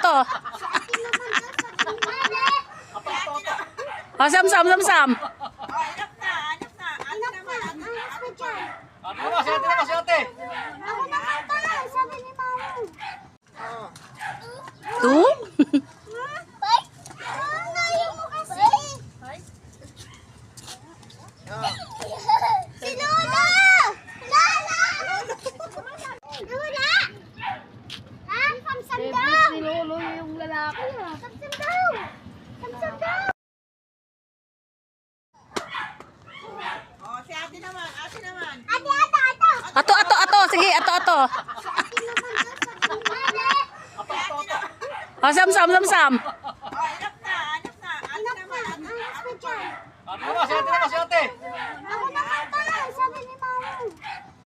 ato. Oh, sam. Anak na. Anak naman. Ano ba, si ate? Ako naman pa. Sabi ni Mama. Two? Ngayon mo kasi. Si Lola! Lola! Lola! Ha? Samsam daw! Si Lolo yung lalaki ah. Samsam daw! Samsam daw! Oh, si ate naman, ate naman. Ate, ato! Ato. Sige, ato. Ate naman daw, sabi ni Mama. Oh, sam. Oh, anak na. Ate Anak naman, na. Anak na dyan. Ano ba, si ate?